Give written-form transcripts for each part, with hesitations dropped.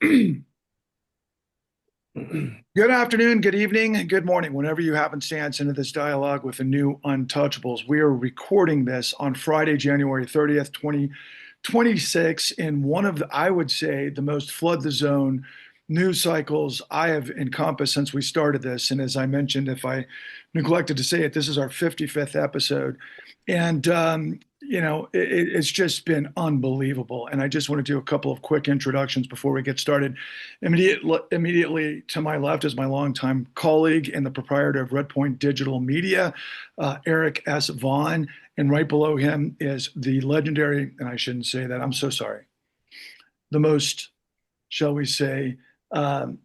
Good afternoon, good evening, good morning, whenever you happen to stance into this dialogue with the new Untouchables. We are recording this on Friday, January 30th, 2026, in one of the, I would say, the most flood the zone news cycles I have encompassed since we started this. And as I mentioned, if I neglected to say it, this is our 55th episode. And, it's just been unbelievable. And I just want to do a couple of quick introductions before we get started. Immediately to my left is my longtime colleague and the proprietor of Redpoint Digital Media, Eric S. Vaughn. And right below him is the legendary, and I shouldn't say that, I'm so sorry, the most, shall we say, um,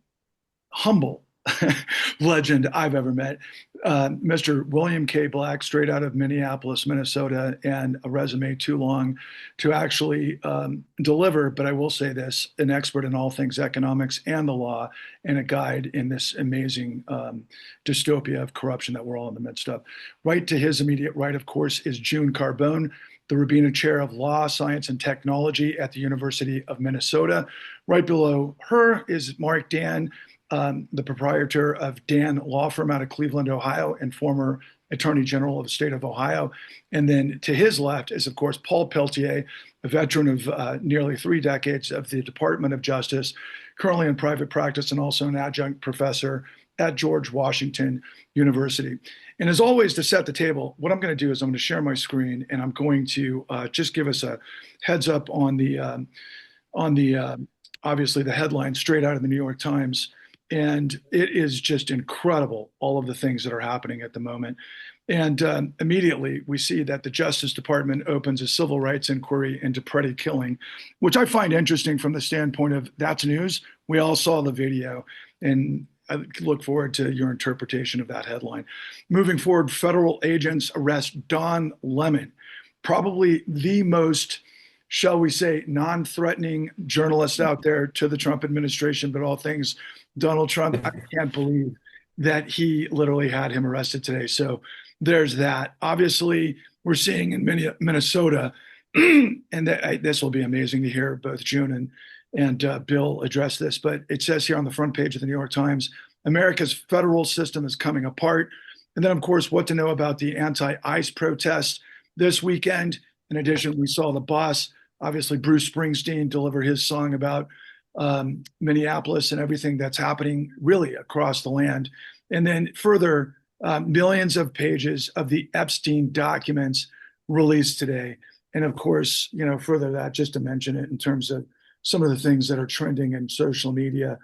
humble legend I've ever met. Mr. William K. Black, straight out of Minneapolis, Minnesota, and a resume too long to actually deliver. But I will say this, an expert in all things economics and the law, and a guide in this amazing dystopia of corruption that we're all in the midst of. Right to his immediate right, of course, is June Carbone, the Rubina Chair of Law, Science, and Technology at the University of Minnesota. Right below her is Mark Dan, the proprietor of Dan Law Firm out of Cleveland, Ohio, and former Attorney General of the state of Ohio. And then to his left is, of course, Paul Peltier, a veteran of nearly 3 decades of the Department of Justice, currently in private practice and also an adjunct professor at George Washington University. And as always, to set the table, what I'm going to do is I'm going to share my screen and I'm going to just give us a heads up on the obviously the headline straight out of the New York Times. And it is just incredible, all of the things that are happening at the moment. And immediately we see that the Justice Department opens a civil rights inquiry into Pretti killing, which I find interesting from the standpoint of that's news. We all saw the video, and I look forward to your interpretation of that headline. Moving forward, federal agents arrest Don Lemon, probably the most, shall we say, non-threatening journalist out there to the Trump administration, but all things Donald Trump. I can't believe that he literally had him arrested today. So there's that. Obviously, we're seeing in Minnesota, and this will be amazing to hear both June and Bill address this, but it says here on the front page of the New York Times, America's federal system is coming apart. And then, of course, what to know about the anti-ICE protests this weekend. In addition, we saw the boss, obviously Bruce Springsteen, deliver his song about Minneapolis and everything that's happening really across the land. And then further, millions of pages of the Epstein documents released today. And of course, further that, just to mention it in terms of some of the things that are trending in social media.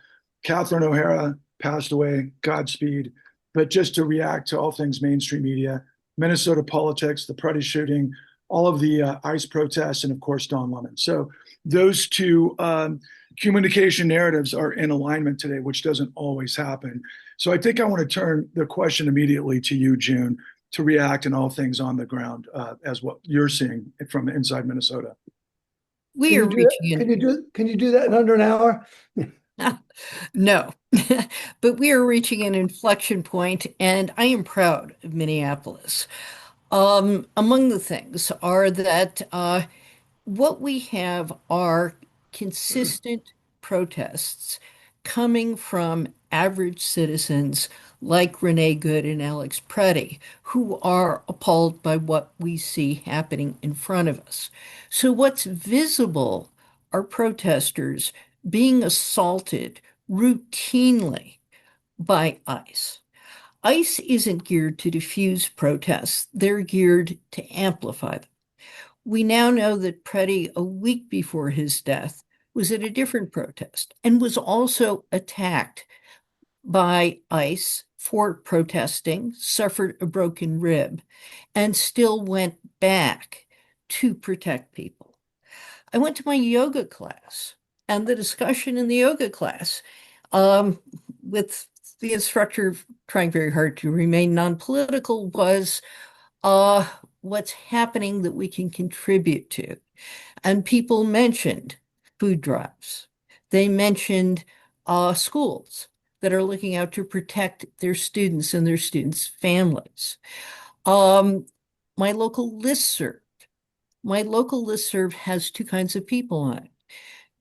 Catherine O'Hara passed away, Godspeed. But just to react to all things mainstream media, Minnesota politics, the Pretti shooting, all of the ICE protests, and of course, Don Lemon. So those two communication narratives are in alignment today, which doesn't always happen. So I think I want to turn the question immediately to you, June, to react in all things on the ground as what you're seeing from inside Minnesota. We are reaching in. Can you do that in under an hour? No, but we are reaching an inflection point, and I am proud of Minneapolis. Among the things are that what we have are consistent protests coming from average citizens like Renee Good and Alex Pretti, who are appalled by what we see happening in front of us. So, what's visible are protesters being assaulted routinely by ICE. ICE isn't geared to diffuse protests, they're geared to amplify them. We now know that Pretti, a week before his death, was at a different protest and was also attacked by ICE for protesting, suffered a broken rib, and still went back to protect people. I went to my yoga class, and the discussion in the yoga class with the instructor trying very hard to remain non-political was what's happening that we can contribute to. And people mentioned food drives. They mentioned schools that are looking out to protect their students and their students' families. My local listserv. My local listserv has 2 kinds of people on it.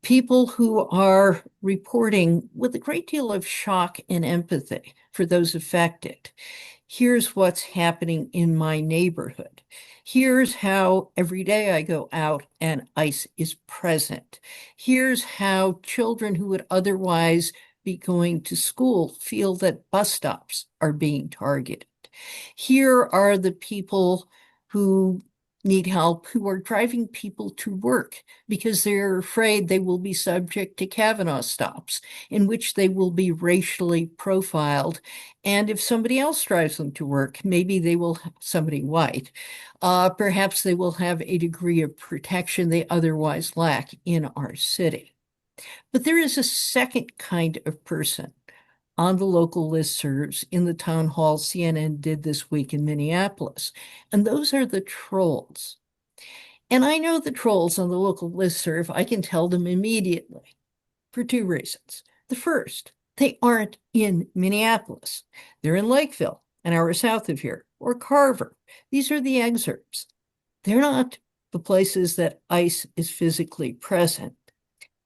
People who are reporting with a great deal of shock and empathy for those affected. Here's what's happening in my neighborhood. Here's how every day I go out and ICE is present. Here's how children who would otherwise be going to school feel that bus stops are being targeted. Here are the people who need help, who are driving people to work because they're afraid they will be subject to Kavanaugh stops, in which they will be racially profiled. And if somebody else drives them to work, maybe they will, somebody white, perhaps they will have a degree of protection they otherwise lack in our city. But there is a second kind of person on the local listservs in the town hall CNN did this week in Minneapolis. And those are the trolls. And I know the trolls on the local listserv, I can tell them immediately for two reasons. The first, they aren't in Minneapolis. They're in Lakeville, an hour south of here, or Carver. These are the exurbs. They're not the places that ICE is physically present.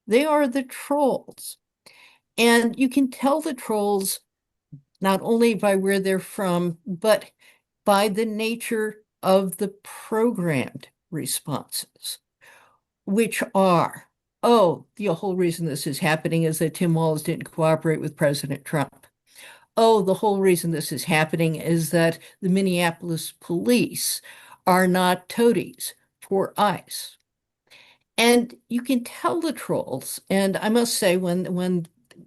They are the trolls. And you can tell the trolls not only by where they're from, but by the nature of the programmed responses, which are, oh, the whole reason this is happening is that Tim Walz didn't cooperate with President Trump. Oh, the whole reason this is happening is that the Minneapolis police are not toadies for ICE. And you can tell the trolls, and I must say, when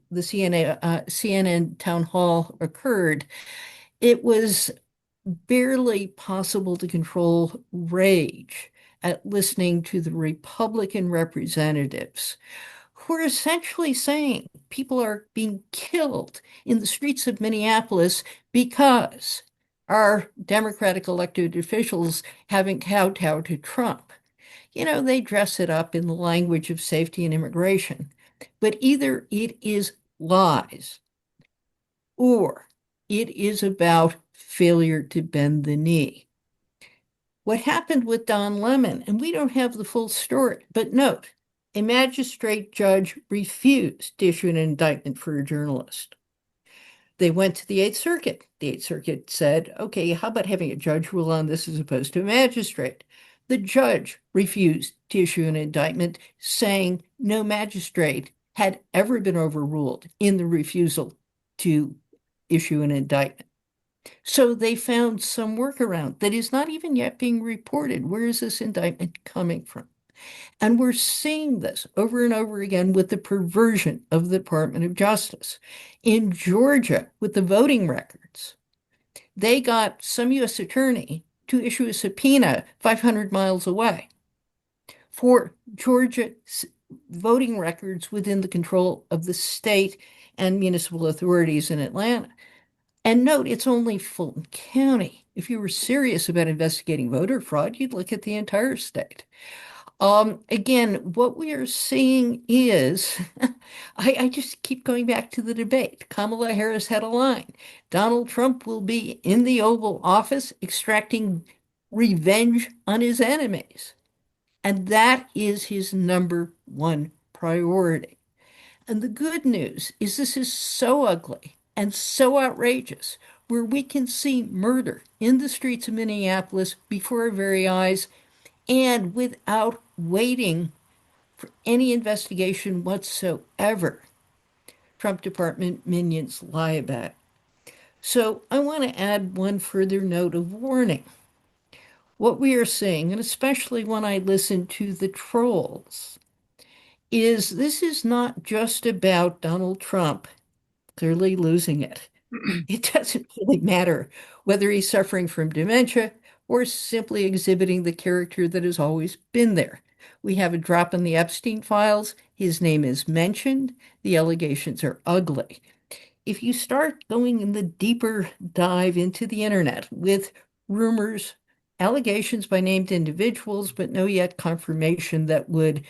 the CNN town hall occurred, it was barely possible to control rage at listening to the Republican representatives who are essentially saying people are being killed in the streets of Minneapolis because our Democratic elected officials haven't kowtowed to Trump. You know, they dress it up in the language of safety and immigration, but either it is lies or it is about failure to bend the knee. What happened with Don Lemon, and we don't have the full story, but note, a magistrate judge refused to issue an indictment for a journalist. They went to the Eighth Circuit. The Eighth Circuit said, okay, how about having a judge rule on this as opposed to a magistrate? The judge refused to issue an indictment, saying no magistrate had ever been overruled in the refusal to issue an indictment. So they found some workaround that is not even yet being reported. Where is this indictment coming from? And we're seeing this over and over again with the perversion of the Department of Justice. In Georgia, with the voting records, they got some U.S. attorney to issue a subpoena 500 miles away for Georgia voting records within the control of the state and municipal authorities in Atlanta. And note, it's only Fulton County. If you were serious about investigating voter fraud, you'd look at the entire state. Again, what we are seeing is, I just keep going back to the debate. Kamala Harris had a line. Donald Trump will be in the Oval Office extracting revenge on his enemies. And that is his number one priority. And the good news is this is so ugly and so outrageous, where we can see murder in the streets of Minneapolis before our very eyes and without waiting for any investigation whatsoever. Trump Department minions lie about it. So I want to add one further note of warning. What we are seeing, and especially when I listen to the trolls, is this is not just about Donald Trump clearly losing it. It doesn't really matter whether he's suffering from dementia or simply exhibiting the character that has always been there. We have a drop in the Epstein files. His name is mentioned. The allegations are ugly. If you start going in the deeper dive into the internet with rumors, allegations by named individuals, but no yet confirmation that would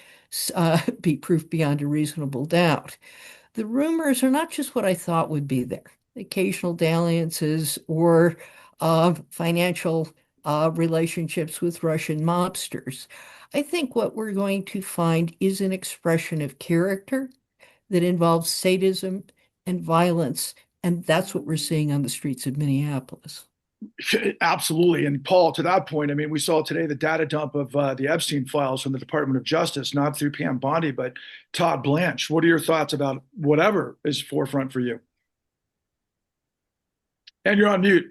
be proof beyond a reasonable doubt, the rumors are not just what I thought would be there. Occasional dalliances or financial relationships with Russian mobsters. I think what we're going to find is an expression of character that involves sadism and violence, and that's what we're seeing on the streets of Minneapolis. Absolutely. And Paul, to that point, I mean, we saw today the data dump of the Epstein files from the Department of Justice, not through Pam Bondi, but Todd Blanche. What are your thoughts about whatever is forefront for you? And you're on mute.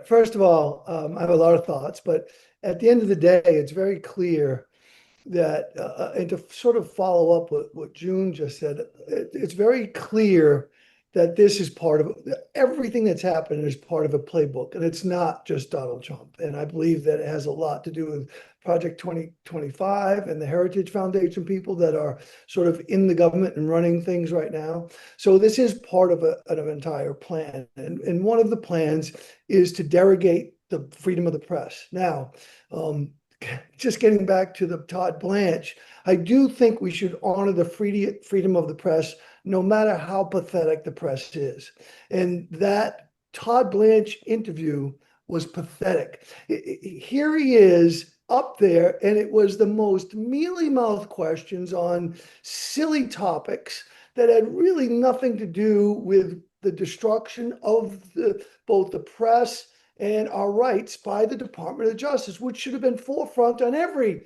First of all, I have a lot of thoughts, but at the end of the day, it's very clear that, and to sort of follow up what June just said, it's very clear that this is part of everything that's happened is part of a playbook, and it's not just Donald Trump. And I believe that it has a lot to do with Project 2025 and the Heritage Foundation people that are sort of in the government and running things right now. So this is part of an entire plan. And one of the plans is to derogate the freedom of the press. Now, just getting back to the Todd Blanche, I do think we should honor the freedom of the press, no matter how pathetic the press is. And that Todd Blanche interview was pathetic. Here he is up there, and it was the most mealy-mouthed questions on silly topics that had really nothing to do with the destruction of both the press and our rights by the Department of Justice, which should have been forefront on every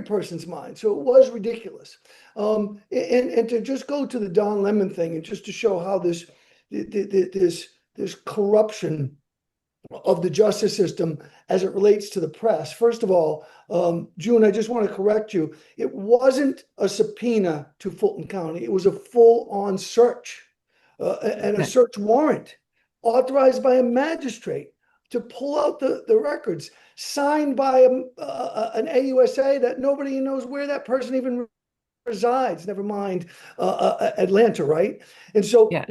person's mind. So it was ridiculous. And to just go to the Don Lemon thing, and just to show how this corruption of the justice system as it relates to the press. First of all, June, I just want to correct you. It wasn't a subpoena to Fulton County. It was a full-on search and a search warrant authorized by a magistrate to pull out the records, signed by an AUSA that nobody knows where that person even resides, never mind Atlanta, right? And so Yes.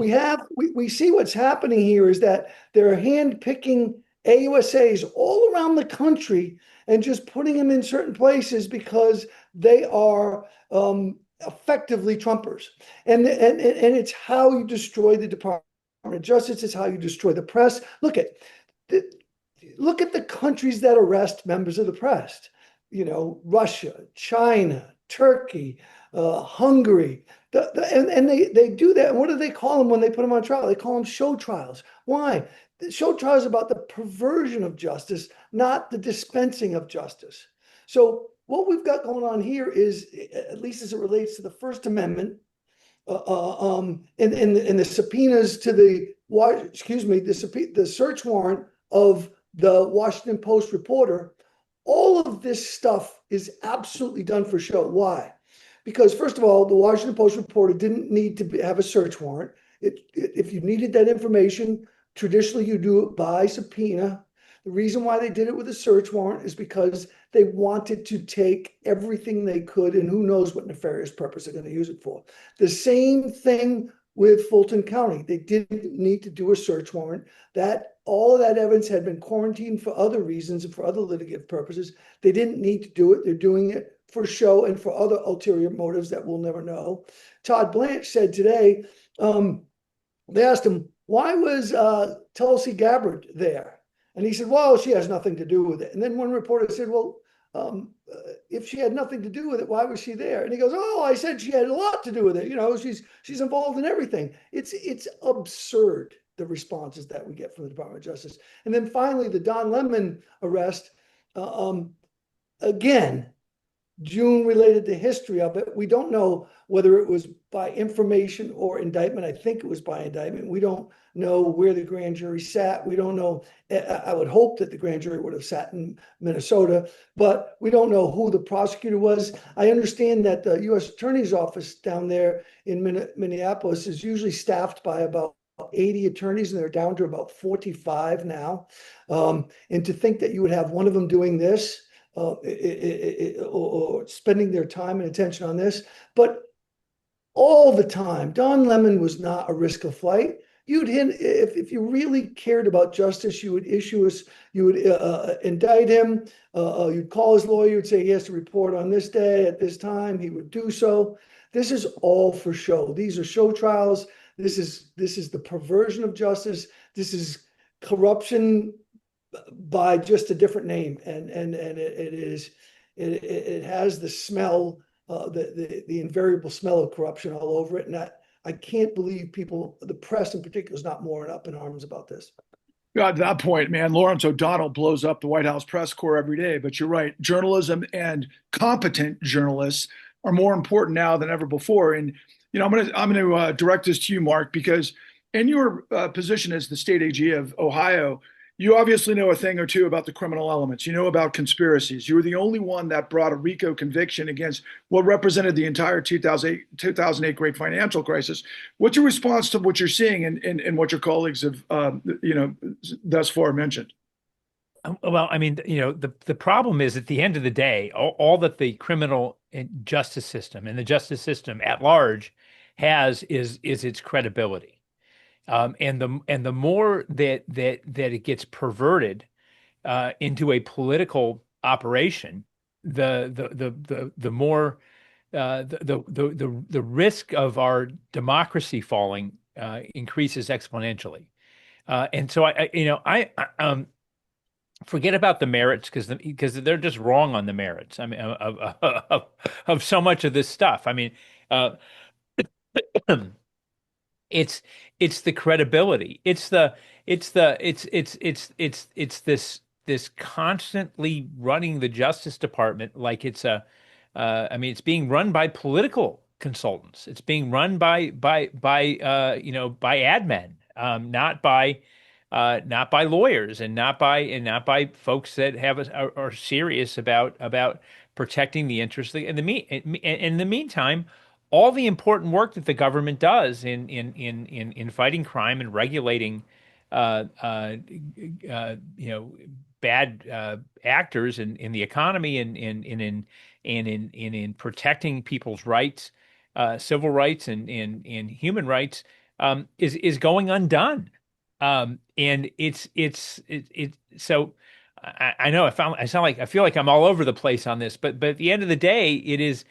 we see what's happening here is that they're handpicking AUSAs all around the country and just putting them in certain places because they are effectively Trumpers. And it's how you destroy the Department of Justice. It's how you destroy the press. Look at the countries that arrest members of the press. You know, Russia, China, Turkey, Hungary, and they do that. And what do they call them when they put them on trial? They call them show trials. Why? The show trials about the perversion of justice, not the dispensing of justice. So what we've got going on here is, at least as it relates to the First Amendment, and the subpoenas to the search warrant of the Washington Post reporter, all of this stuff is absolutely done for show. Why? Because first of all, the Washington Post reporter didn't need to have a search warrant. If you needed that information, traditionally you do it by subpoena. The reason why they did it with a search warrant is because they wanted to take everything they could, and who knows what nefarious purpose they're going to use it for. The same thing with Fulton County. They didn't need to do a search warrant. That all of that evidence had been quarantined for other reasons and for other litigative purposes. They didn't need to do it. They're doing it for show and for other ulterior motives that we'll never know. Todd Blanche said today, they asked him, why was Tulsi Gabbard there? And he said, well, she has nothing to do with it. And then one reporter said, well, if she had nothing to do with it, why was she there? And he goes, oh, I said she had a lot to do with it. You know, she's involved in everything. It's absurd, the responses that we get from the Department of Justice. And then finally, the Don Lemon arrest, again, June related the history of it. We don't know whether it was by information or indictment. I think it was by indictment. We don't know where the grand jury sat. We don't know. I would hope that the grand jury would have sat in Minnesota, but we don't know who the prosecutor was. I understand that the U.S. Attorney's Office down there in Minneapolis is usually staffed by about 80 attorneys, and they're down to about 45 now. And to think that you would have one of them doing this, or spending their time and attention on this, but all the time, Don Lemon was not a risk of flight. You'd hint, if you really cared about justice, you would indict him. You'd call his lawyer, you'd say he has to report on this day at this time. He would do so. This is all for show. These are show trials. This is the perversion of justice. This is corruption by just a different name, and it has the smell, the invariable smell of corruption all over it. And I can't believe people, the press in particular, is not more up in arms about this. Yeah, at that point, man, Lawrence O'Donnell blows up the White House press corps every day. But you're right, journalism and competent journalists are more important now than ever before. And I'm gonna direct this to you, Mark, because in your position as the state AG of Ohio, you obviously know a thing or two about the criminal elements. You know about conspiracies. You were the only one that brought a RICO conviction against what represented the entire 2008 great financial crisis. What's your response to what you're seeing and what your colleagues have, thus far mentioned? Well, I mean, the problem is at the end of the day, all that the criminal and justice system and the justice system at large has is its credibility. And the more that it gets perverted into a political operation, the more the risk of our democracy falling increases exponentially. And so I forget about the merits because they're just wrong on the merits. I mean, of so much of this stuff. I mean, uh, it's the credibility. It's this constantly running the Justice Department like it's I mean, it's being run by political consultants. It's being run by ad men, not by lawyers, and not by folks that are serious about protecting the interests. In the meantime, all the important work that the government does in fighting crime and regulating uh, uh, bad actors in the economy and in protecting people's rights, civil rights and human rights, is going undone. And so I know I feel like I'm all over the place on this, but at the end of the day, it is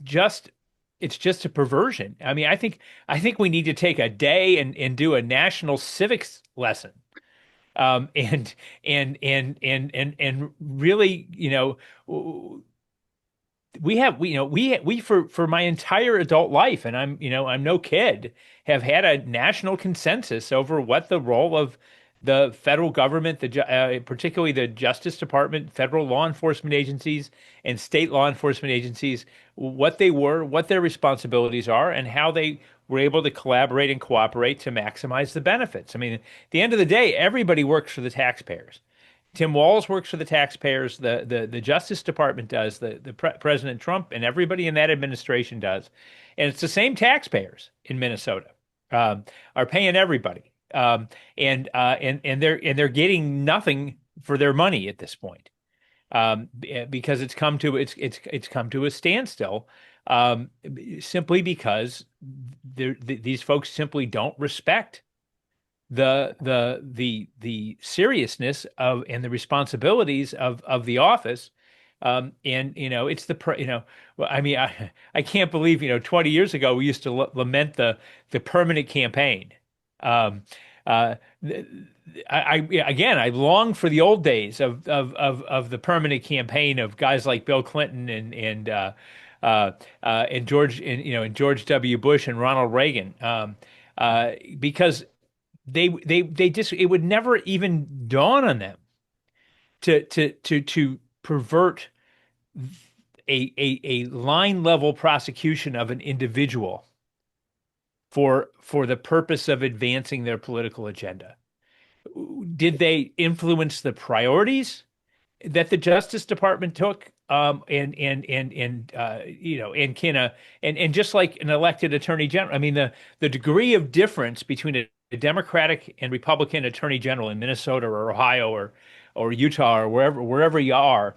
just it's just a perversion. I mean, I think we need to take a day and do a national civics lesson. And really, we for my entire adult life, and I'm no kid, have had a national consensus over what the role of the federal government, particularly the Justice Department, federal law enforcement agencies, and state law enforcement agencies, what they were, what their responsibilities are, and how they were able to collaborate and cooperate to maximize the benefits. I mean, at the end of the day, everybody works for the taxpayers. Tim Walz works for the taxpayers. The Justice Department does. President Trump and everybody in that administration does, and it's the same taxpayers in Minnesota are paying everybody, and they're getting nothing for their money at this point, because it's come to a standstill, simply because these folks simply don't respect the seriousness of and the responsibilities of the office. And it's well, I mean, I can't believe 20 years ago we used to lament the permanent campaign. um uh I long for the old days of the permanent campaign of guys like Bill Clinton and George W. Bush and Ronald Reagan, because they just it would never even dawn on them to pervert a line level prosecution of an individual for the purpose of advancing their political agenda. Did they influence the priorities that the Justice Department took? And just like an elected attorney general, I mean, the degree of difference between a Democratic and Republican attorney general in Minnesota or Ohio or Utah or wherever you are,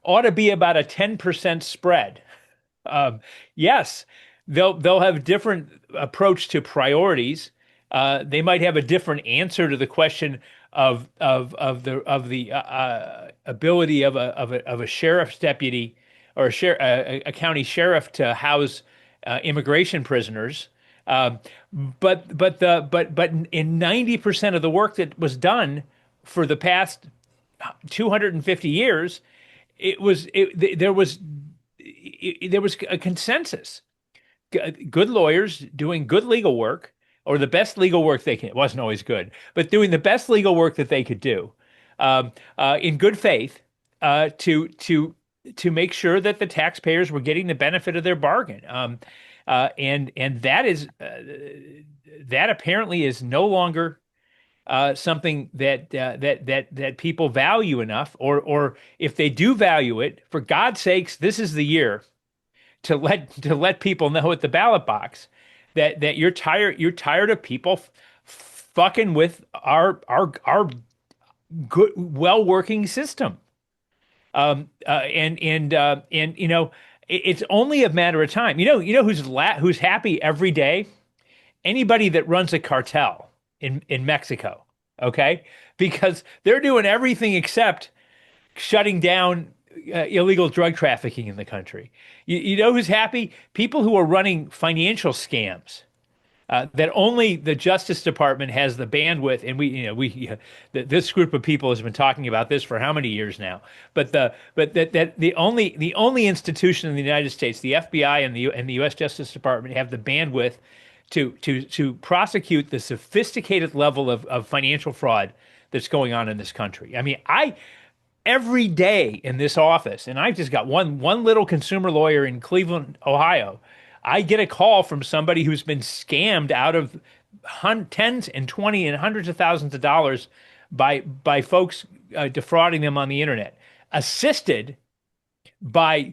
ought to be about a 10% spread. Yes, they'll have a different approach to priorities. They might have a different answer to the question of the ability of a sheriff's deputy or a county sheriff to house immigration prisoners, Um, but in 90% of the work that was done for the past 250 years, there was a consensus. Good lawyers doing good legal work, or the best legal work they can. It wasn't always good, but doing the best legal work that they could do, in good faith, to make sure that the taxpayers were getting the benefit of their bargain. And that apparently is no longer something that people value enough, or if they do value it, for God's sakes, this is the year to let people know at the ballot box that you're tired of people fucking with our good, well working system. And it's only a matter of time. Who's happy every day? Anybody that runs a cartel in Mexico, okay? Because they're doing everything except shutting down illegal drug trafficking in the country. You know who's happy? People who are running financial scams, that only the Justice Department has the bandwidth, and this group of people has been talking about this for how many years now? But the only institution in the United States, the FBI and the U.S. Justice Department, have the bandwidth to prosecute the sophisticated level of financial fraud that's going on in this country. I mean, every day in this office, and I've just got one little consumer lawyer in Cleveland, Ohio, I get a call from somebody who's been scammed out of tens and 20 and hundreds of thousands of dollars by folks defrauding them on the internet, assisted by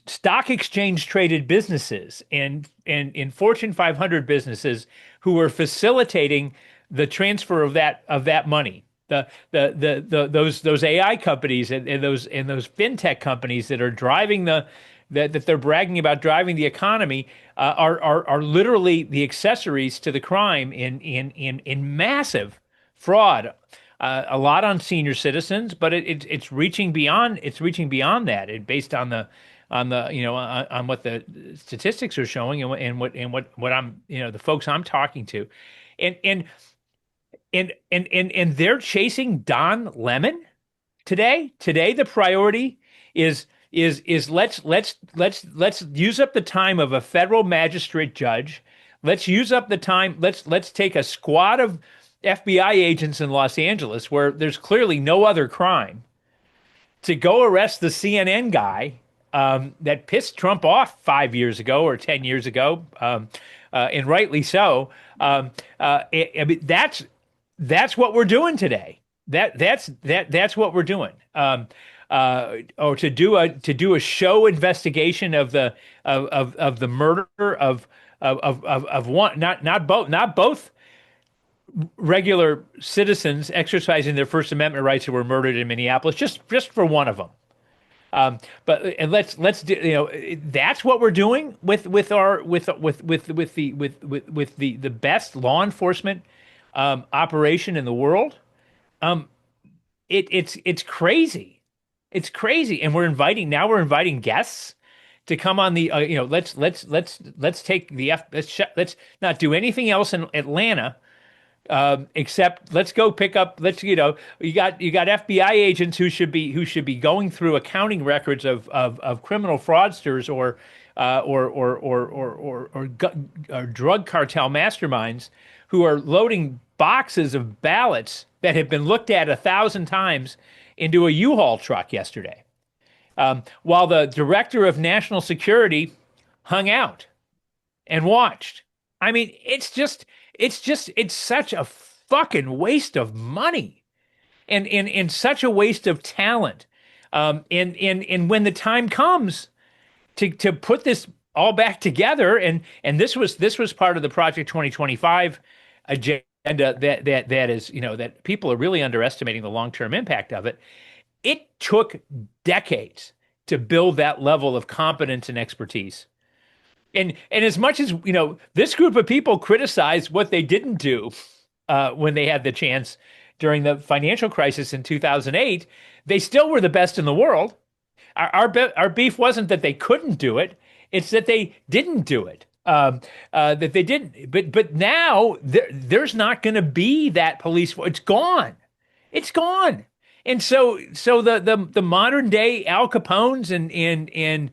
stock exchange traded businesses and in Fortune 500 businesses who are facilitating the transfer of that money. Those AI companies and those fintech companies that are driving that they're bragging about driving the economy, are literally the accessories to the crime in massive fraud. A lot on senior citizens, but it's reaching beyond that. Based on what the statistics are showing, and what I'm, the folks I'm talking to, and they're chasing Don Lemon today. Today, the priority is let's use up the time of a federal magistrate judge. Let's use up the time. Let's take a squad of FBI agents in Los Angeles, where there's clearly no other crime, to go arrest the CNN guy that pissed Trump off 5 years ago or 10 years ago, and rightly so. I mean, that's what we're doing today. That's what we're doing. Or to do a show investigation of the murder of one, not both regular citizens exercising their First Amendment rights who were murdered in Minneapolis, just for one of them. Let's do, that's what we're doing with the best law enforcement operation in the world. It's crazy. It's crazy, and we're inviting guests to come on the. Let's take the let's not do anything else in Atlanta, except let's go pick up. You got FBI agents who should be going through accounting records of criminal fraudsters or drug cartel masterminds who are loading boxes of ballots that have been looked at 1,000 times into a U-Haul truck yesterday, while the director of national security hung out and watched. I mean, it's such a fucking waste of money, and such a waste of talent. And when the time comes to put this all back together, and this was part of the Project 2025 agenda, that is, that people are really underestimating the long-term impact of it. It took decades to build that level of competence and expertise. And as much as, this group of people criticized what they didn't do when they had the chance during the financial crisis in 2008, they still were the best in the world. Our beef wasn't that they couldn't do it. It's that they didn't do it. that they didn't. But now there's not going to be that police force. It's gone. It's gone. And so the modern day Al Capones and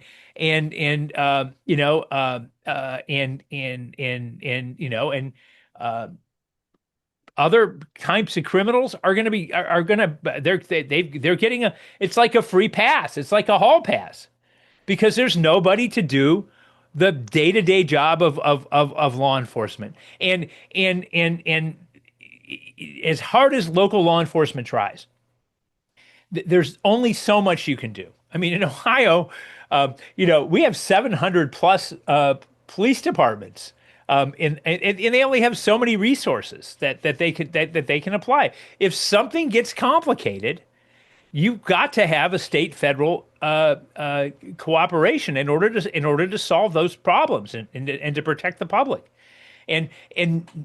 uh, other types of criminals are going to be are going to they're getting a, it's like a free pass. It's like a hall pass because there's nobody to do the day-to-day job of law enforcement. And as hard as local law enforcement tries, there's only so much you can do. I mean, in Ohio, we have 700 plus police departments, and they only have so many resources that they can apply. If something gets complicated, you've got to have a state federal cooperation in order to solve those problems and to protect the public. And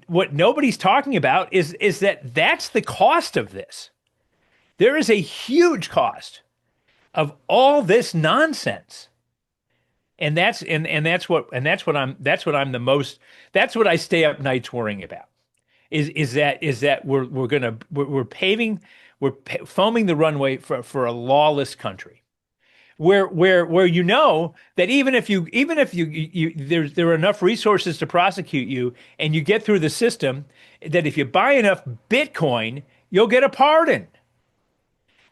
what nobody's talking about is that that's the cost of this. There is a huge cost of all this nonsense. And that's what I'm the most, that's what I stay up nights worrying about is that we're foaming the runway for a lawless country where you know that even if you there are enough resources to prosecute you and you get through the system, that if you buy enough Bitcoin, you'll get a pardon.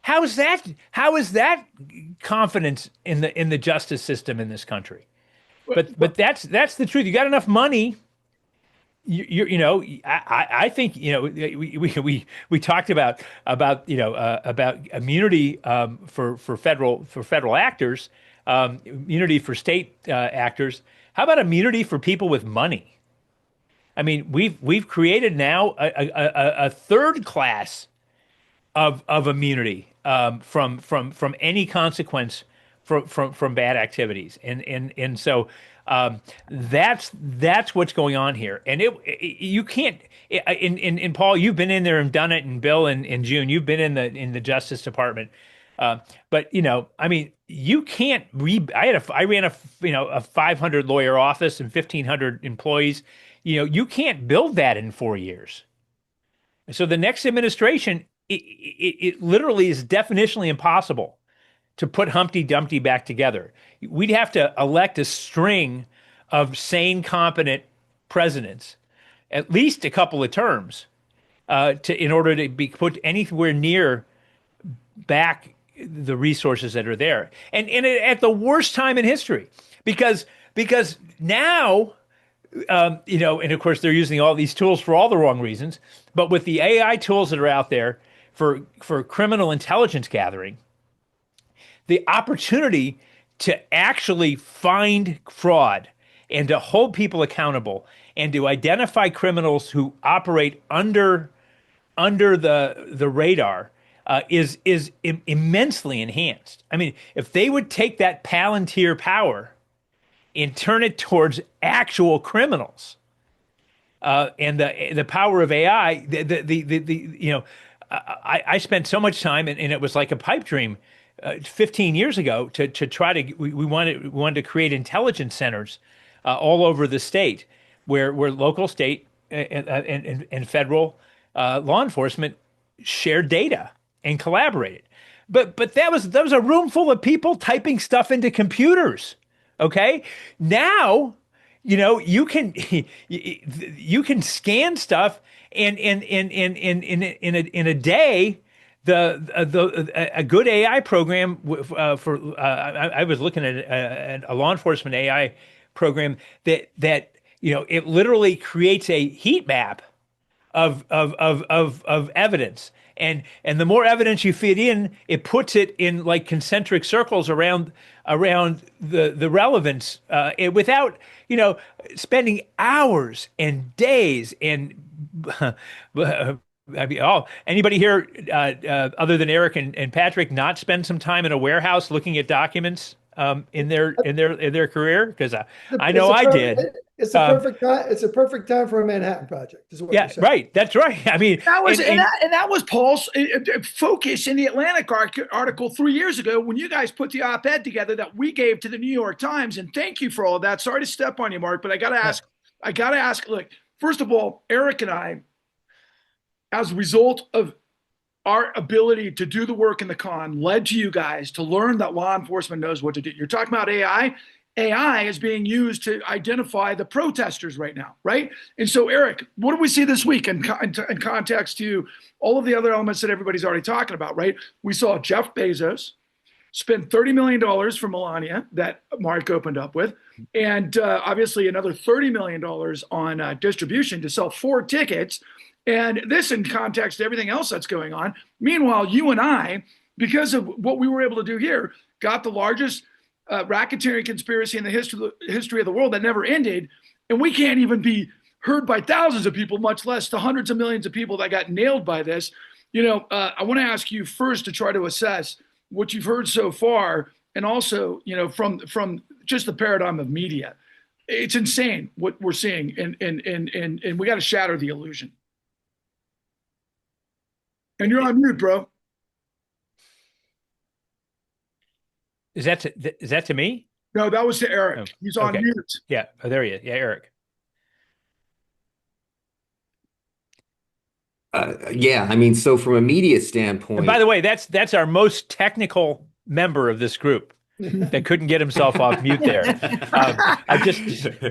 How is that confidence in the justice system in this country? But that's the truth. You got enough money. I think we talked about immunity for federal actors, immunity for state actors. How about immunity for people with money? I mean, we've created now a third class of immunity from any consequence from bad activities, and so that's what's going on here. And you can't. And Paul, you've been in there and done it, and Bill and June, you've been in the Justice Department. But I mean, you can't I ran a 500 lawyer office and 1,500 employees. You can't build that in 4 years. So the next administration, it literally is definitionally impossible to put Humpty Dumpty back together. We'd have to elect a string of sane, competent presidents, at least a couple of terms, in order to be put anywhere near back the resources that are there, and at the worst time in history, because now. And of course they're using all these tools for all the wrong reasons. But with the AI tools that are out there for criminal intelligence gathering, the opportunity to actually find fraud and to hold people accountable and to identify criminals who operate under the radar is immensely enhanced. I mean, if they would take that Palantir power and turn it towards actual criminals, and the power of AI. I spent so much time, and it was like a pipe dream, 15 years ago to try to. We wanted to create intelligence centers all over the state, where local, state, and federal law enforcement shared data and collaborated. But that was a room full of people typing stuff into computers. Okay, now you can scan stuff and in a day. A good AI program I was looking at a law enforcement AI program that it literally creates a heat map of evidence. And the more evidence you feed in, it puts it in like concentric circles around the relevance, without spending hours and days and anybody here other than Eric and Patrick not spend some time in a warehouse looking at documents in their career? Because I know I did. It's the Um, perfect time. It's a perfect time for a Manhattan Project, is what you're yeah, saying. right. That's right. I mean, That was and and that was Paul's focus in the Atlantic article 3 years ago when you guys put the op-ed together that we gave to the New York Times. And thank you for all of that. Sorry to step on you, Mark, but no, I got to ask. Look, first of all, Eric and I, as a result of our ability to do the work in the con, led to you guys to learn that law enforcement knows what to do. You're talking about AI. AI is being used to identify the protesters right now, right? And so, Eric, what do we see this week in context to all of the other elements that everybody's already talking about, right? We saw Jeff Bezos spend $30 million for Melania that Mark opened up with, and obviously another $30 million on distribution to sell 4 tickets. And this in context to everything else that's going on. Meanwhile, you and I, because of what we were able to do here, got the largest racketeering conspiracy in the history of the world that never ended. And we can't even be heard by thousands of people, much less the hundreds of millions of people that got nailed by this. I want to ask you first to try to assess what you've heard so far, and also, from just the paradigm of media. It's insane what we're seeing, and we got to shatter the illusion. And you're on mute, bro. is that to me? No, that was to Oh, Eric. He's on okay. mute. Yeah. Oh, there he is. Yeah, Eric. Yeah, I mean, so from a media And by standpoint, the way, that's our most technical member of this group that couldn't get himself off mute there. I just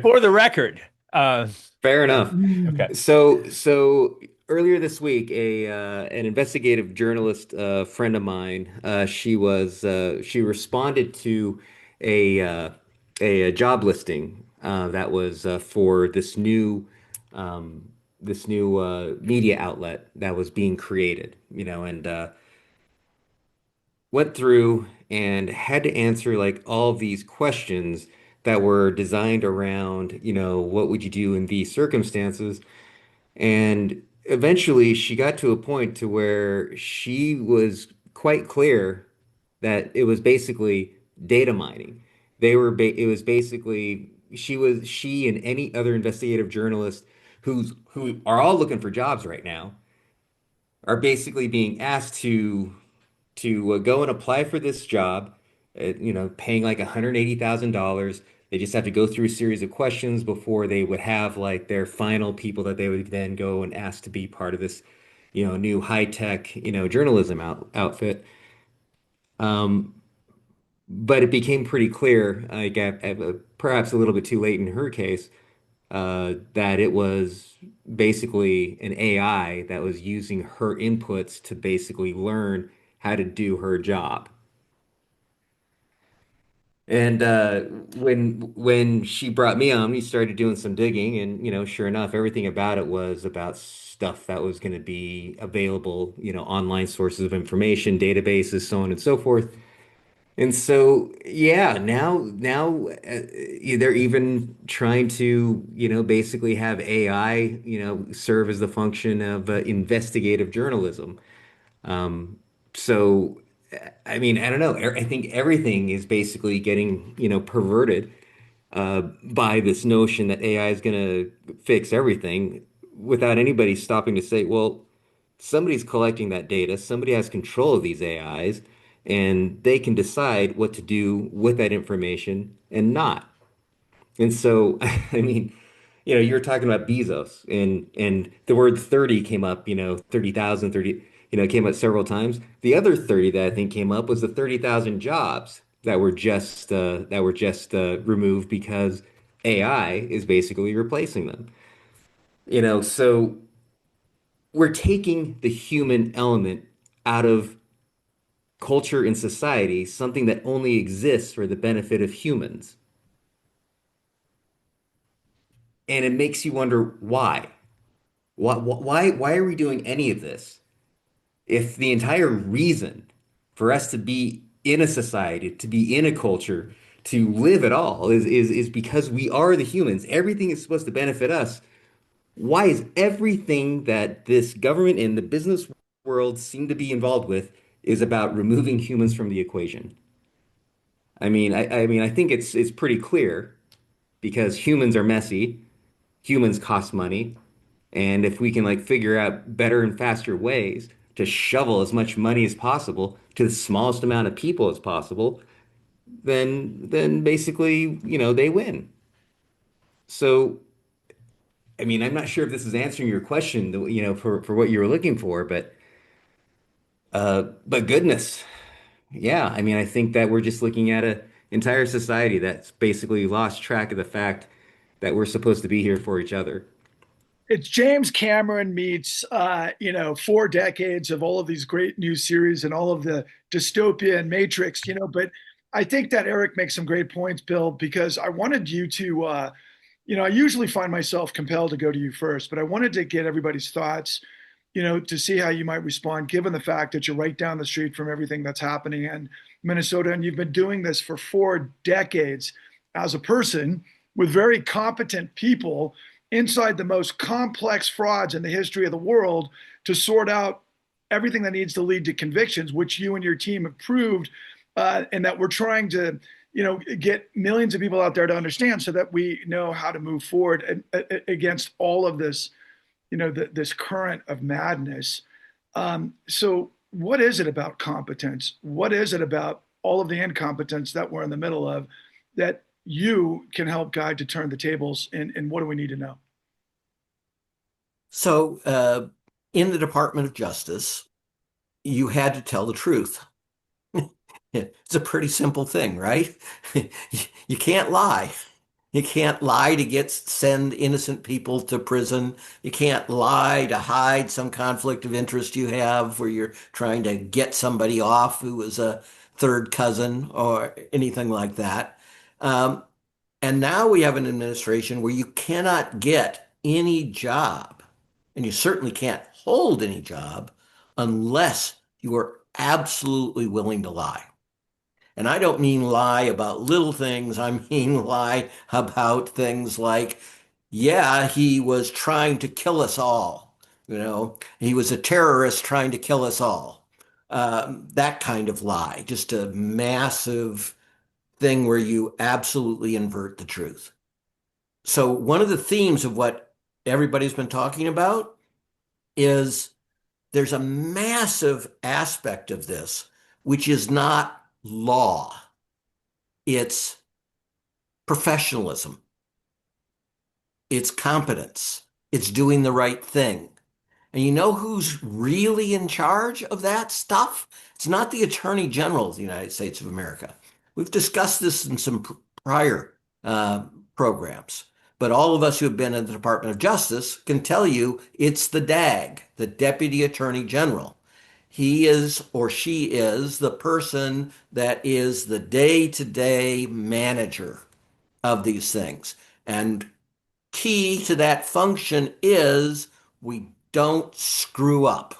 for the record. fair enough. Okay. So earlier this week, a an investigative journalist friend of mine, she responded to a uh, a job listing that was for this new media outlet that was being created, and went through and had to answer like all of these questions that were designed around, what would you do in these circumstances? And eventually she got to a point to where she was quite clear that it was basically data mining. It was basically she and any other investigative journalist who are all looking for jobs right now are basically being asked to go and apply for this job, paying like $180,000. They just have to go through a series of questions before they would have like their final people that they would then go and ask to be part of this, new high tech, journalism outfit. Um, but it became pretty clear, like perhaps a little bit too late in her case, that it was basically an AI that was using her inputs to basically learn how to do her job. And when she brought me on, we started doing some digging, and sure enough, everything about it was about stuff that was going to be available, online sources of information, databases, so on and so forth. And so, yeah, now they're even trying to, basically have AI, serve as the function of investigative journalism. Um, so, I mean, I don't know. I think everything is basically getting, perverted by this notion that AI is going to fix everything without anybody stopping to say, well, somebody's collecting that data, somebody has control of these AIs, and they can decide what to do with that information and not. And so, I mean, you were talking about Bezos and the word 30 came up, 30,000, 30, it came up several times. The other 30 that I think came up was the 30,000 jobs that were just removed because AI is basically replacing them. So we're taking the human element out of culture and society, something that only exists for the benefit of humans. And it makes you wonder why. Why are we doing any of this? If the entire reason for us to be in a society, to be in a culture, to live at all is because we are the humans. Everything is supposed to benefit us. Why is everything that this government and the business world seem to be involved with is about removing humans from the equation? I mean, I think it's pretty clear because humans are messy, humans cost money, and if we can like figure out better and faster ways to shovel as much money as possible to the smallest amount of people as possible, then basically, they win. So, I mean, I'm not sure if this is answering your question, for what you were looking for, but goodness, yeah. I mean, I think that we're just looking at a entire society that's basically lost track of the fact that we're supposed to be here for each other. It's James Cameron meets 4 decades of all of these great new series and all of the dystopia and Matrix. But I think that Eric makes some great points, Bill, because I wanted you to I usually find myself compelled to go to you first, but I wanted to get everybody's thoughts, to see how you might respond, given the fact that you're right down the street from everything that's happening in Minnesota, and you've been doing this for 4 decades as a person with very competent people inside the most complex frauds in the history of the world to sort out everything that needs to lead to convictions, which you and your team have proved, and that we're trying to get millions of people out there to understand so that we know how to move forward against all of this, this current of madness. So what is it about competence? What is it about all of the incompetence that we're in the middle of that you can help guide to turn the tables? And what do we need to know? So, in the Department of Justice, you had to tell the truth. It's a pretty simple thing, right? You can't lie. You can't lie to send innocent people to prison. You can't lie to hide some conflict of interest you have where you're trying to get somebody off who was a third cousin or anything like that. Um, and now we have an administration where you cannot get any job, and you certainly can't hold any job unless you are absolutely willing to lie. And I don't mean lie about little things. I mean lie about things like, yeah, he was trying to kill us all. He was a terrorist trying to kill us all. That kind of lie, just a massive thing where you absolutely invert the truth. So one of the themes of what everybody's been talking about is there's a massive aspect of this, which is not law. It's professionalism. It's competence. It's doing the right thing. And you know who's really in charge of that stuff? It's not the Attorney General of the United States of America. We've discussed this in some prior programs, but all of us who have been in the Department of Justice can tell you it's the DAG, the Deputy Attorney General. He is or she is the person that is the day-to-day manager of these things. And key to that function is we don't screw up.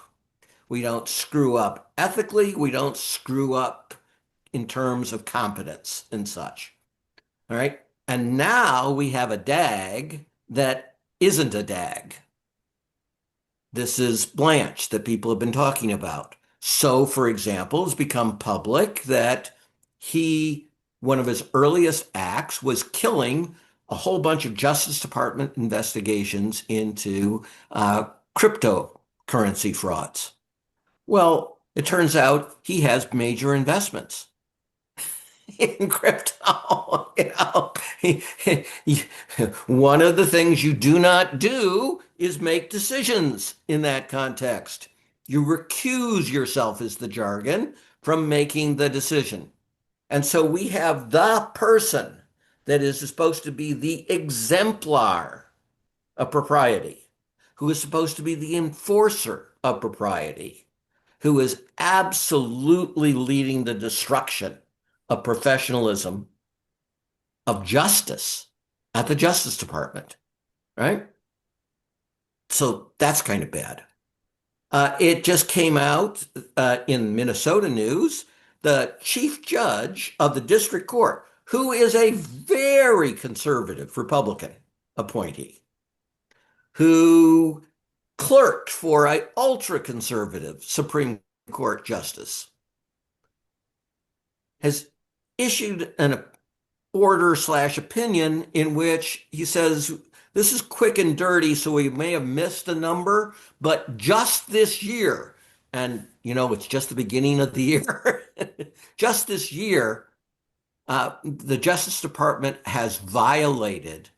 We don't screw up ethically. We don't screw up in terms of competence and such. All right. And now we have a DAG that isn't a DAG. This is Blanche that people have been talking about. So, for example, it's become public that one of his earliest acts was killing a whole bunch of Justice Department investigations into cryptocurrency frauds. Well, it turns out he has major investments in crypto. One of the things you do not do is make decisions in that context. You recuse yourself, is the jargon, from making the decision. And so we have the person that is supposed to be the exemplar of propriety, who is supposed to be the enforcer of propriety, who is absolutely leading the destruction of professionalism, of justice at the Justice Department, right? So that's kind of bad. It just came out in Minnesota news, the chief judge of the district court, who is a very conservative Republican appointee, who clerked for an ultra-conservative Supreme Court justice, has issued order slash opinion in which he says, this is quick and dirty, so we may have missed a number, but just this year, and it's just the beginning of the year, just this year, the Justice Department has violated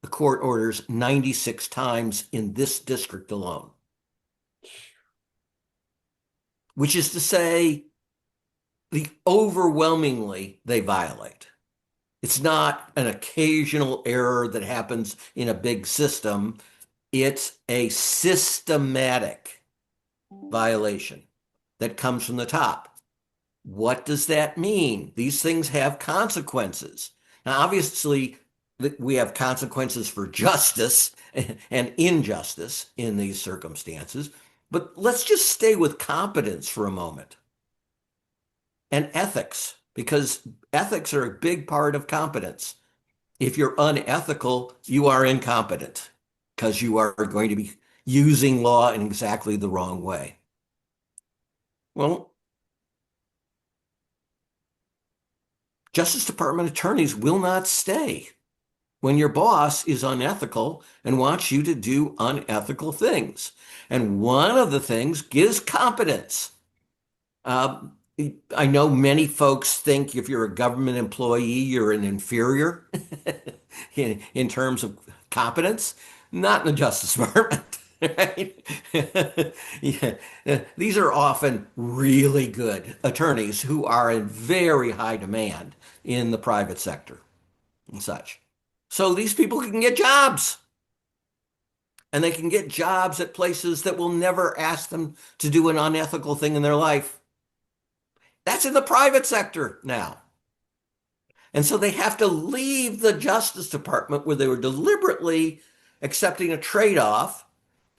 the court orders 96 times in this district alone, which is to say, overwhelmingly they violate. It's not an occasional error that happens in a big system. It's a systematic violation that comes from the top. What does that mean? These things have consequences. Now, obviously, we have consequences for justice and injustice in these circumstances, but let's just stay with competence for a moment and ethics, because ethics are a big part of competence. If you're unethical, you are incompetent because you are going to be using law in exactly the wrong way. Well, Justice Department attorneys will not stay when your boss is unethical and wants you to do unethical things. And one of the things is competence. I know many folks think if you're a government employee, you're an inferior in terms of competence. Not in the Justice Department. Right? Yeah. These are often really good attorneys who are in very high demand in the private sector and such. So these people can get jobs. And they can get jobs at places that will never ask them to do an unethical thing in their life. That's in the private sector now. And so they have to leave the Justice Department where they were deliberately accepting a trade-off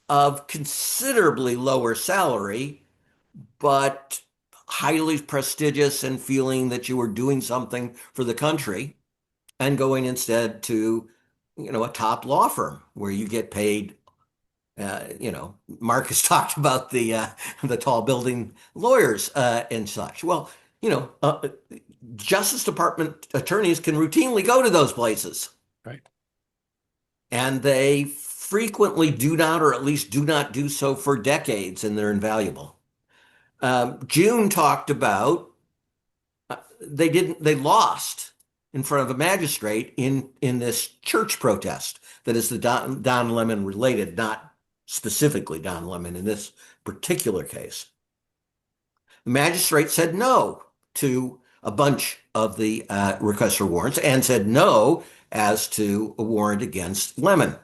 of considerably lower salary, but highly prestigious and feeling that you were doing something for the country, and going instead to, a top law firm where you get paid. Mark has talked about the tall building lawyers and such. Well, Justice Department attorneys can routinely go to those places. Right. And they frequently do not, or at least do not do so for decades, and they're invaluable. June talked about they lost in front of a magistrate in this church protest that is the Don Lemon related, not specifically Don Lemon in this particular case. The magistrate said no to a bunch of the requests for warrants and said no as to a warrant against Lemon.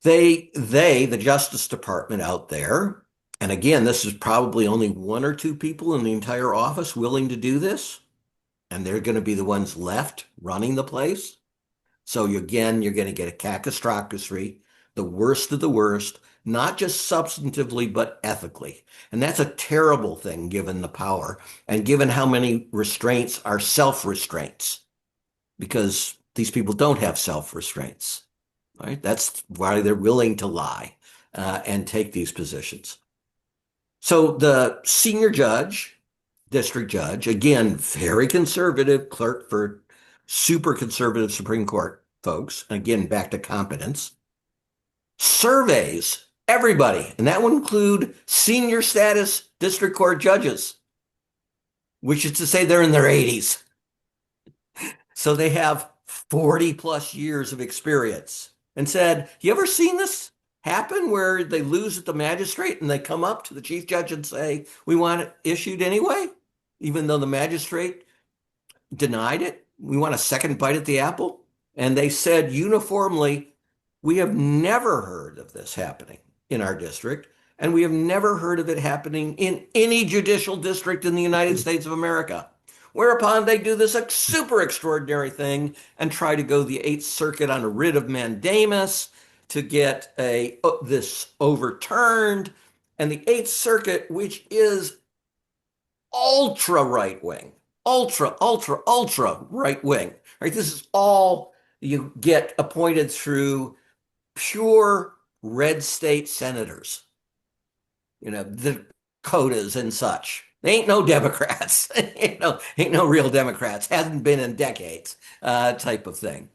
The Justice Department out there, and again, this is probably only one or two people in the entire office willing to do this, and they're going to be the ones left running the place. So you're going to get a catastrophe, the worst of the worst, not just substantively, but ethically. And that's a terrible thing given the power and given how many restraints are self-restraints, because these people don't have self-restraints, right? That's why they're willing to lie and take these positions. So the senior judge, district judge, again, very conservative clerk for super conservative Supreme Court folks, again, back to competence, surveys everybody, and that would include senior status district court judges, which is to say they're in their 80s. So they have 40 plus years of experience, and said, you ever seen this happen where they lose at the magistrate and they come up to the chief judge and say, we want it issued anyway, even though the magistrate denied it? We want a second bite at the apple. And they said uniformly, we have never heard of this happening in our district, and we have never heard of it happening in any judicial district in the United States of America. Whereupon they do this super extraordinary thing and try to go the Eighth Circuit on a writ of mandamus to get this overturned. And the Eighth Circuit, which is ultra right wing, ultra right wing, right? This is all you get appointed through pure red state senators, the Dakotas and such. They ain't no Democrats. Ain't no real Democrats. Hasn't been in decades, type of thing.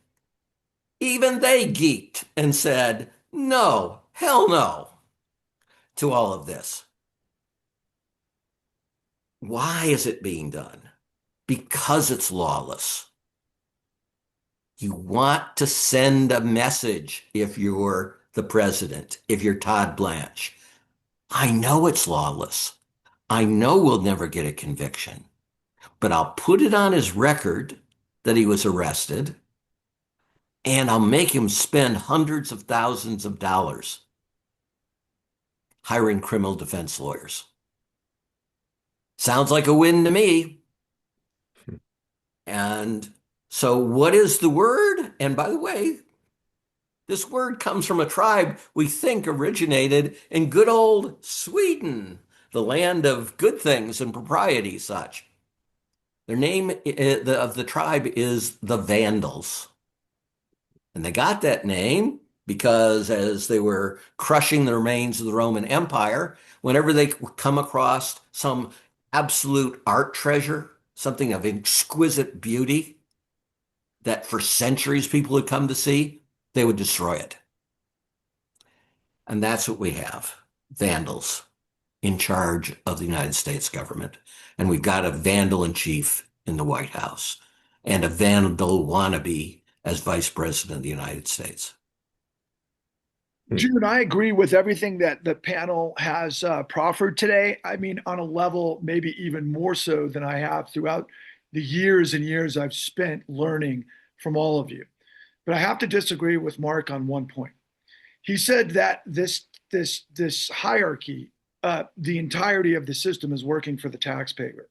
Even they geeked and said, no, hell no to all of this. Why is it being done? Because it's lawless. You want to send a message if you're the president, if you're Todd Blanche. I know it's lawless. I know we'll never get a conviction, but I'll put it on his record that he was arrested, and I'll make him spend hundreds of thousands of dollars hiring criminal defense lawyers. Sounds like a win to me. And so what is the word? And by the way, this word comes from a tribe we think originated in good old Sweden, the land of good things and propriety such. Their name of the tribe is the Vandals. And they got that name because as they were crushing the remains of the Roman Empire, whenever they come across some absolute art treasure, something of exquisite beauty that for centuries people had come to see, they would destroy it. And that's what we have, vandals in charge of the United States government. And we've got a vandal in chief in the White House and a vandal wannabe as vice president of the United States. June, I agree with everything that the panel has proffered today. I mean, on a level maybe even more so than I have throughout the years and years I've spent learning from all of you. But I have to disagree with Mark on one point. He said that this hierarchy, the entirety of the system is working for the taxpayer.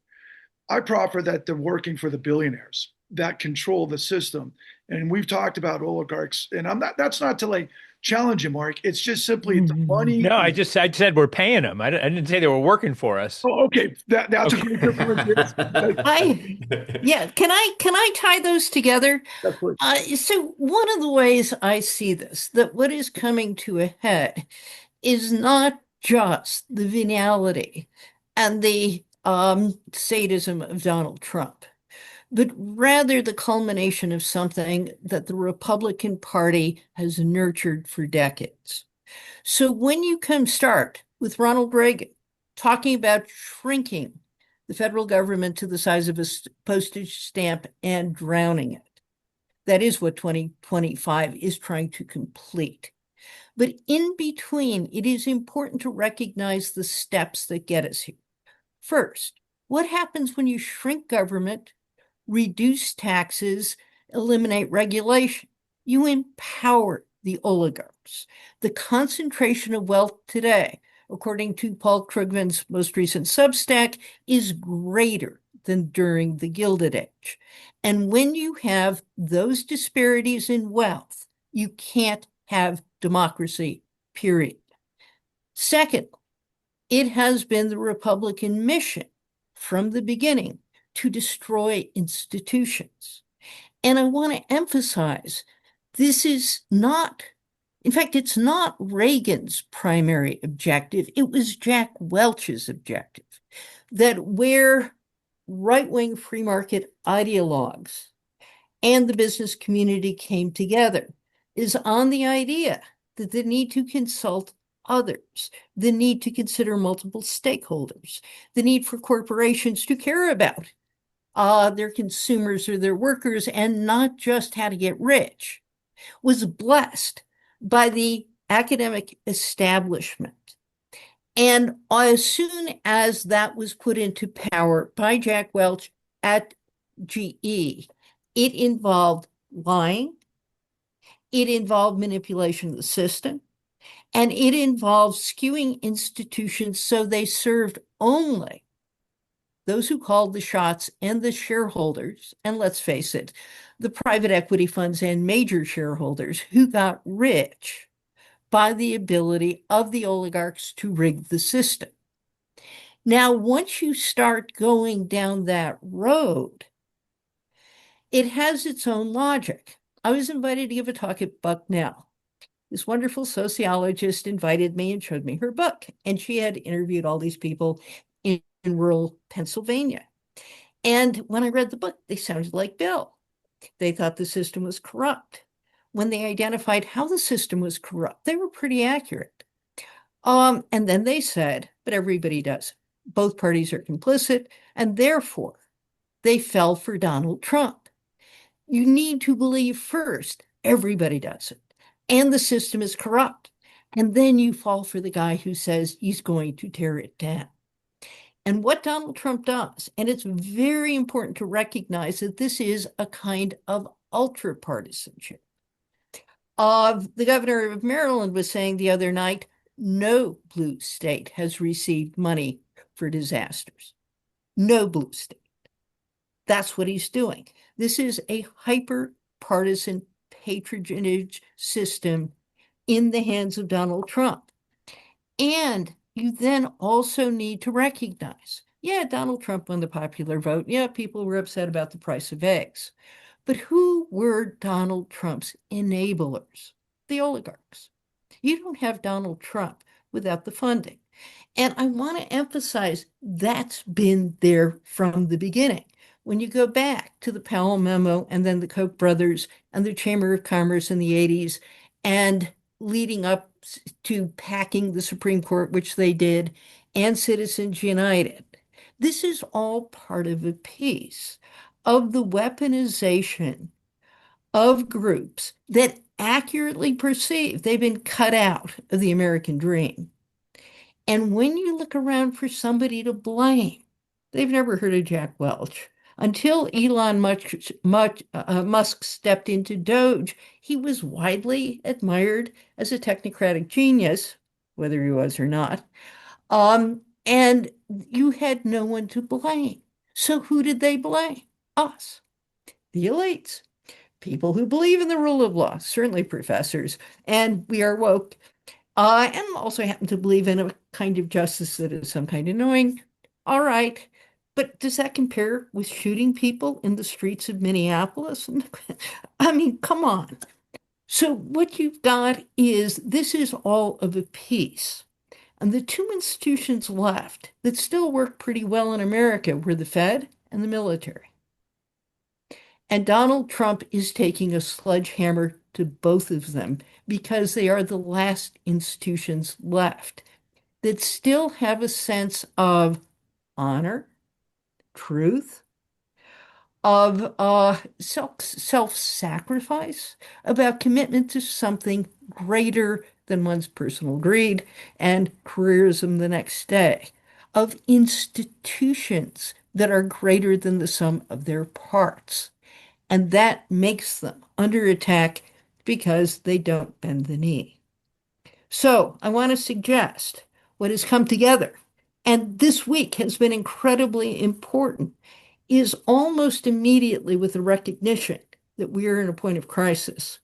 I proffer that they're working for the billionaires that control the system. And we've talked about oligarchs, and that's not to like challenge you, Mark. It's just simply the money. No, I said we're paying them. I didn't say they were working for us. Oh, okay. That's Okay. a great difference. Can I tie those together? So one of the ways I see this, that what is coming to a head is not just the venality and the sadism of Donald Trump, but rather the culmination of something that the Republican Party has nurtured for decades. So when you start with Ronald Reagan talking about shrinking the federal government to the size of a postage stamp and drowning it, that is what 2025 is trying to complete. But in between, it is important to recognize the steps that get us here. First, what happens when you shrink government, reduce taxes, eliminate regulation? You empower the oligarchs. The concentration of wealth today, according to Paul Krugman's most recent Substack, is greater than during the Gilded Age. And when you have those disparities in wealth, you can't have democracy, period. Second, it has been the Republican mission from the beginning to destroy institutions. And I want to emphasize, this is not, in fact, it's not Reagan's primary objective. It was Jack Welch's objective, that where right-wing free market ideologues and the business community came together is on the idea that the need to consult others, the need to consider multiple stakeholders, the need for corporations to care about their consumers or their workers and not just how to get rich, was blessed by the academic establishment. And as soon as that was put into power by Jack Welch at GE, it involved lying, it involved manipulation of the system, and it involved skewing institutions so they served only those who called the shots and the shareholders, and let's face it, the private equity funds and major shareholders who got rich by the ability of the oligarchs to rig the system. Now, once you start going down that road, it has its own logic. I was invited to give a talk at Bucknell. This wonderful sociologist invited me and showed me her book, and she had interviewed all these people in in rural Pennsylvania. And when I read the book, they sounded like Bill. They thought the system was corrupt. When they identified how the system was corrupt, they were pretty accurate. And then they said, but everybody does it. Both parties are complicit, and therefore they fell for Donald Trump. You need to believe first, everybody does it, and the system is corrupt. And then you fall for the guy who says he's going to tear it down. And what Donald Trump does, and it's very important to recognize that this is a kind of ultra partisanship. The governor of Maryland was saying the other night, no blue state has received money for disasters. No blue state. That's what he's doing. This is a hyper partisan patronage system in the hands of Donald Trump. And you then also need to recognize, yeah, Donald Trump won the popular vote. Yeah, people were upset about the price of eggs. But who were Donald Trump's enablers? The oligarchs. You don't have Donald Trump without the funding. And I want to emphasize that's been there from the beginning. When you go back to the Powell memo and then the Koch brothers and the Chamber of Commerce in the 80s and leading up to packing the Supreme Court, which they did, and Citizens United, this is all part of a piece of the weaponization of groups that accurately perceive they've been cut out of the American dream. And when you look around for somebody to blame, they've never heard of Jack Welch. Until Elon Musk stepped into Doge, he was widely admired as a technocratic genius, whether he was or not. And you had no one to blame. So who did they blame? Us, the elites, people who believe in the rule of law, certainly professors, and we are woke, and also happen to believe in a kind of justice that is some kind of annoying. All right. But does that compare with shooting people in the streets of Minneapolis? I mean, come on. So what you've got is this is all of a piece. And the two institutions left that still work pretty well in America were the Fed and the military. And Donald Trump is taking a sledgehammer to both of them because they are the last institutions left that still have a sense of honor, truth, of self-sacrifice, about commitment to something greater than one's personal greed and careerism the next day, of institutions that are greater than the sum of their parts. And that makes them under attack because they don't bend the knee. So I want to suggest what has come together, and this week has been incredibly important, is almost immediately with the recognition that we are in a point of crisis,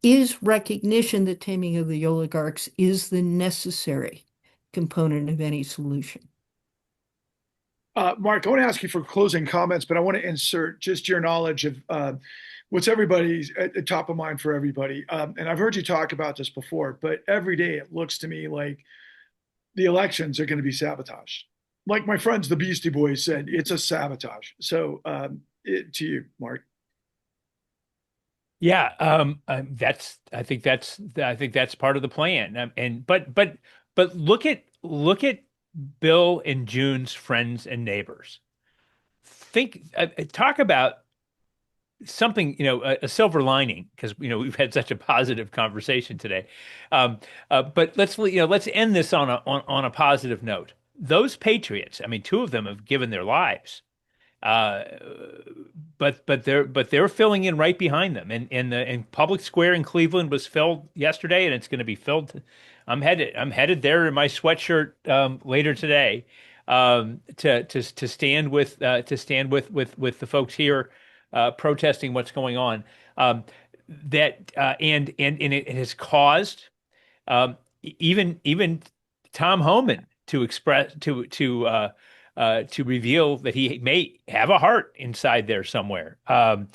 is recognition that taming of the oligarchs is the necessary component of any solution. Mark, I want to ask you for closing comments, but I want to insert just your knowledge of what's everybody's at the top of mind for everybody. And I've heard you talk about this before, but every day it looks to me like the elections are going to be sabotaged. Like my friends, the Beastie Boys said, it's a sabotage. So to you, Mark. Yeah, I think that's part of the plan. But look at Bill and June's friends and neighbors. Talk about something, a silver lining, because we've had such a positive conversation today. But let's end this on a positive note. Those patriots, I mean, two of them have given their lives. But they're filling in right behind them, and Public Square in Cleveland was filled yesterday, and it's going to be filled. I'm headed there in my sweatshirt later today to stand with the folks here protesting what's going on. And it has caused even Tom Homan to express to reveal that he may have a heart inside there somewhere, and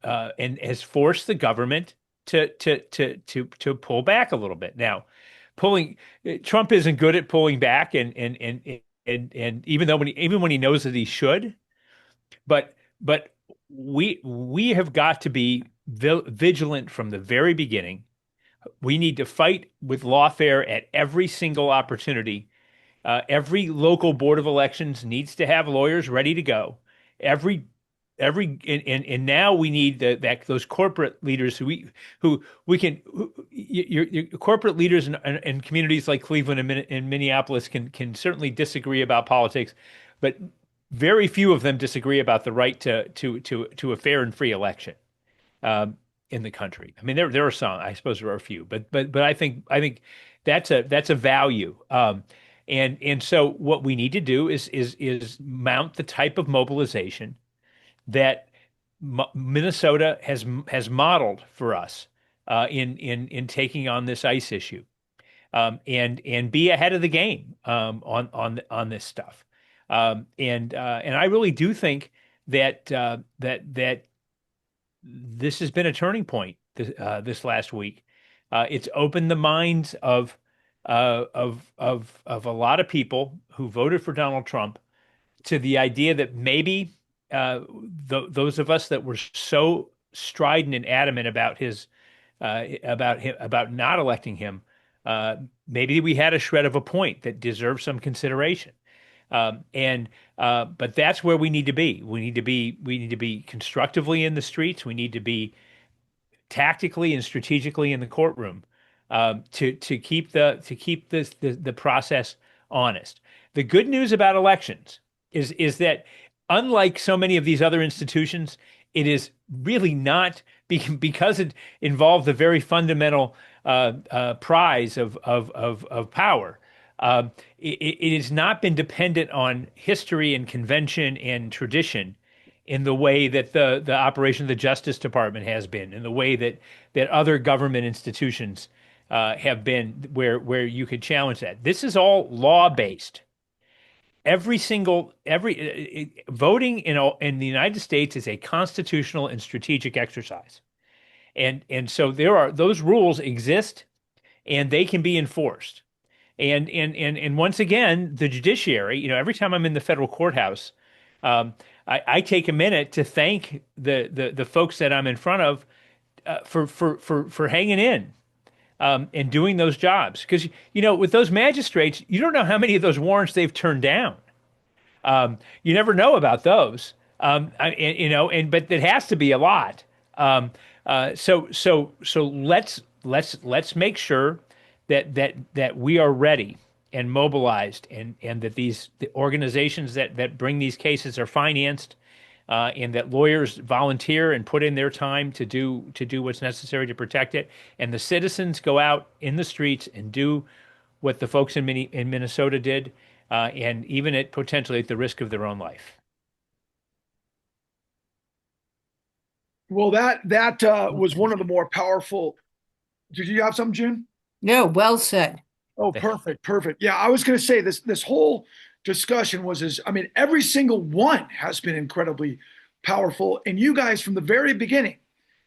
has forced the government to pull back a little bit. Now, pulling. Trump isn't good at pulling back, and even when he knows that he should, but we have got to be vigilant from the very beginning. We need to fight with lawfare at every single opportunity. Every local board of elections needs to have lawyers ready to go. Every and now we need those corporate leaders who we can your corporate leaders in communities like Cleveland and Minneapolis can certainly disagree about politics, but very few of them disagree about the right to a fair and free election in the country. I mean, there are some, I suppose there are a few, but I think that's a value. And so what we need to do is mount the type of mobilization that Minnesota has modeled for us in taking on this ICE issue, and be ahead of the game on this stuff. And I really do think that that this has been a turning point this last week. It's opened the minds of a lot of people who voted for Donald Trump to the idea that maybe those of us that were so strident and adamant about about not electing him, maybe we had a shred of a point that deserved some consideration. But that's where we need to be. We need to be constructively in the streets. We need to be tactically and strategically in the courtroom, to keep the process honest. The good news about elections is that, unlike so many of these other institutions, it is really not because it involved the very fundamental prize of power. It has not been dependent on history and convention and tradition in the way that the operation of the Justice Department has been, in the way that other government institutions have been, where you could challenge that. This is all law-based. Voting in the United States is a constitutional and strategic exercise, and so those rules exist, and they can be enforced. And once again, the judiciary. Every time I'm in the federal courthouse, I take a minute to thank the folks that I'm in front of for hanging in. And doing those jobs, because with those magistrates, you don't know how many of those warrants they've turned down. You never know about those, but it has to be a lot. So let's make sure that we are ready and mobilized, and that the organizations that bring these cases are financed. And that lawyers volunteer and put in their time to do what's necessary to protect it, and the citizens go out in the streets and do what the folks in Minnesota did, and even potentially at the risk of their own life. Well, that was one of the more powerful. Did you have something, June? No, well said. Oh, perfect. Yeah, I was going to say this whole discussion every single one has been incredibly powerful. And you guys from the very beginning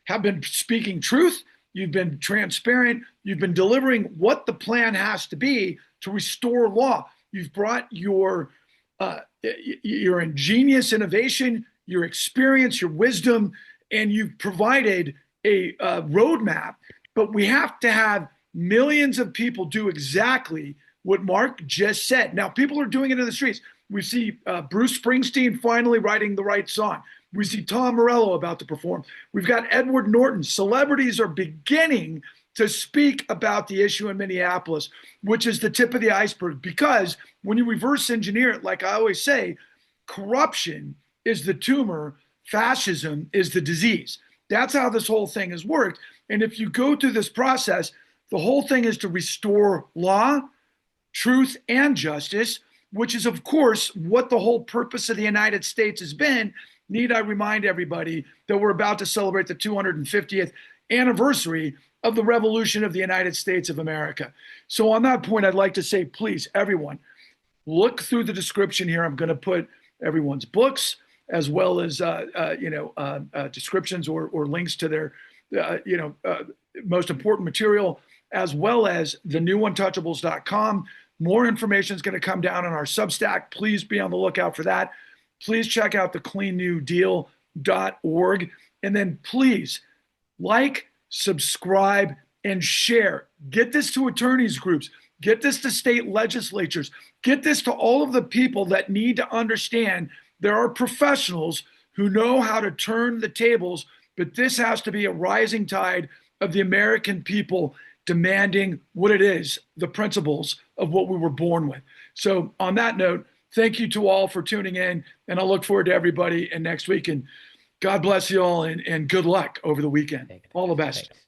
have been speaking truth. You've been transparent. You've been delivering what the plan has to be to restore law. You've brought your ingenious innovation, your experience, your wisdom, and you've provided a roadmap. But we have to have millions of people do exactly what Mark just said. Now, people are doing it in the streets. We see Bruce Springsteen finally writing the right song. We see Tom Morello about to perform. We've got Edward Norton. Celebrities are beginning to speak about the issue in Minneapolis, which is the tip of the iceberg. Because when you reverse engineer it, like I always say, corruption is the tumor, fascism is the disease. That's how this whole thing has worked. And if you go through this process, the whole thing is to restore law, truth, and justice, which is, of course, what the whole purpose of the United States has been. Need I remind everybody that we're about to celebrate the 250th anniversary of the revolution of the United States of America. So on that point, I'd like to say, please, everyone, look through the description here. I'm going to put everyone's books as well as descriptions or links to their most important material as well as thenewuntouchables.com. More information is going to come down on our Substack. Please be on the lookout for that. Please check out the cleannewdeal.org. And then please like, subscribe, and share. Get this to attorneys groups. Get this to state legislatures. Get this to all of the people that need to understand there are professionals who know how to turn the tables, but this has to be a rising tide of the American people demanding what it is, the principles of what we were born with. So on that note, thank you to all for tuning in, and I'll look forward to everybody in next week. And God bless you all, and good luck over the weekend. All the best. Thanks.